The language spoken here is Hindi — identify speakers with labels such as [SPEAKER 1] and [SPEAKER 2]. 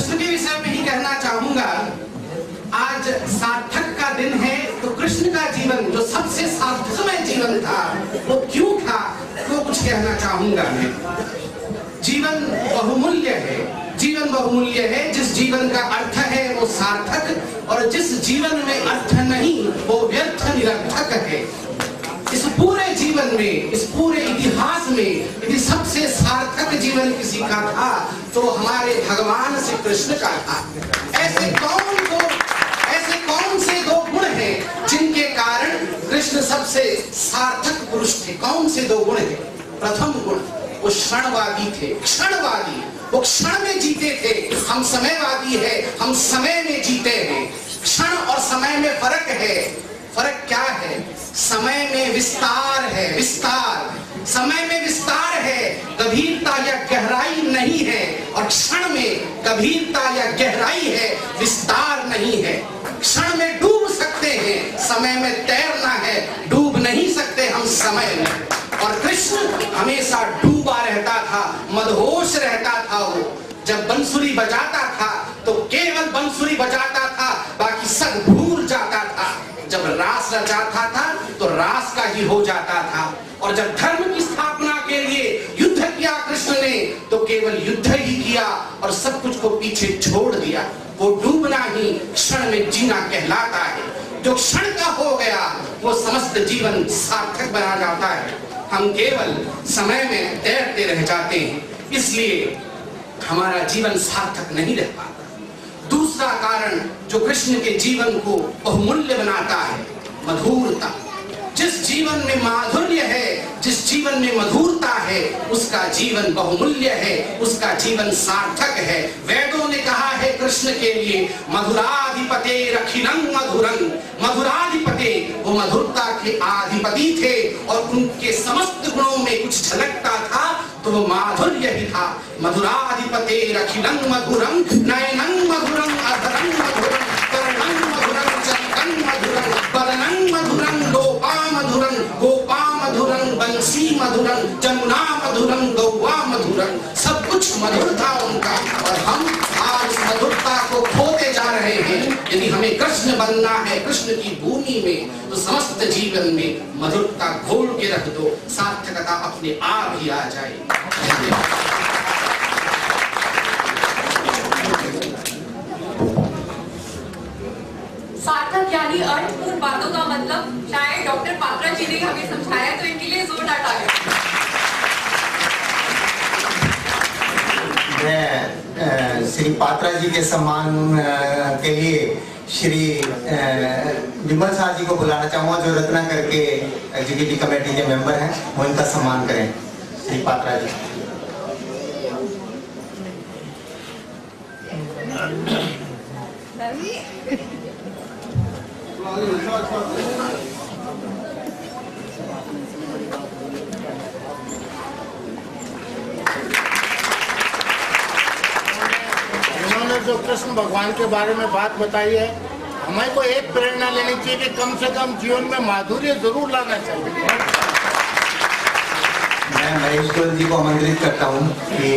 [SPEAKER 1] कृष्ण के विषय में ही कहना चाहूंगा। आज सार्थक का दिन है, तो कृष्ण का जीवन जो सबसे सार्थकमय जीवन था वो क्यों था, तो कुछ कहना चाहूंगा मैं। जीवन बहुमूल्य है, जीवन बहुमूल्य है। जिस जीवन का अर्थ है वो सार्थक, और जिस जीवन में अर्थ नहीं वो व्यर्थ निरर्थक है। इस पूरे जीवन में, इस पूरे इतिहास में यदि सबसे सार्थक जीवन किसी का था तो हमारे भगवान श्री कृष्ण का था। ऐसे कौन से दो गुण हैं जिनके कारण कृष्ण सबसे सार्थक पुरुष थे? कौन से दो गुण हैं? प्रथम गुण, वो क्षणवादी थे, क्षणवादी। वो क्षण में जीते थे। हम समयवादी है, हम समय में जीते हैं। क्षण और समय में फर्क है। फर्क क्या है? समय में विस्तार है, विस्तार। समय में विस्तार है, गंभीरता या गहराई नहीं है। और क्षण में गंभीरता या गहराई है, विस्तार नहीं है। क्षण में डूब सकते हैं, समय में तैरना है। डूब नहीं सकते हम समय में। और कृष्ण हमेशा डूबा रहता था, मदहोश रहता था। वो जब बंसुरी बजाता था तो केवल बंसुरी बजाता था, बाकी सब भूल जाता था। जब रास रचाता था तो रास का ही हो जाता था। और जब धर्म की स्थापना के लिए युद्ध किया कृष्ण ने, तो केवल युद्ध ही किया और सब कुछ को पीछे छोड़ दिया। वो डूबना ही क्षण में जीना कहलाता है। जो क्षण का हो गया वो समस्त जीवन सार्थक बना जाता है। हम केवल समय में तैरते रह जाते हैं, इसलिए हमारा जीवन सार्थक नहीं रह पाता। दूसरा कारण जो कृष्ण के जीवन को बहुमूल्य बनाता है, मधुरता। जिस जीवन में माधुर्य है, जिस जीवन में मधुरता है, उसका जीवन बहुमूल्य है, उसका जीवन सार्थक है। वेदों ने कहा है कृष्ण के लिए, मधुराधिपते रखिलं मधुरं। मधुराधिपते, वो मधुरता के अधिपति थे और उनके समस्त गुणों में कुछ झलकता था तो वो माधुर्य ही था। मधुराधिपते रखिलं मधुरं, नयनं मधुरं, अधरं मधुरं, कर्णं मधुरं, चरितं मधुरं, बदनं मधुरं, लोपा मधुरं, गोपा मधुरं, बंसी मधुरं, जमुना मधुरं, गौवा मधुरं। सब कुछ मधुर था उनका, और हम आज मधुरता को खोते जा रहे हैं। यदि हमें कृष्ण बनना है कृष्ण की भूमि में, तो समस्त जीवन में मधुरता घोल के रख दो, सार्थकता अपने आप ही आ जाए।
[SPEAKER 2] सार्थक यानी अर्थपूर्ण बातों का मतलब शायद डॉक्टर पात्रा जी ने हमें समझाया, तो इनके लिए जोरदार तालियां।
[SPEAKER 3] मैं श्री पात्रा जी के सम्मान के लिए श्री विमल शाह जी को बुलाना चाहूँगा, जो रत्नाकर के एग्जीक्यूटिव कमेटी के मेंबर हैं। वो इनका सम्मान करें। श्री पात्रा जी।
[SPEAKER 4] इन्होंने जो कृष्ण भगवान के बारे में बात बताई है, हमें को एक प्रेरणा लेनी चाहिए कि कम से कम जीवन में माधुर्य जरूर लाना चाहिए।
[SPEAKER 3] मैं महेश गोयल जी को आमंत्रित करता हूँ कि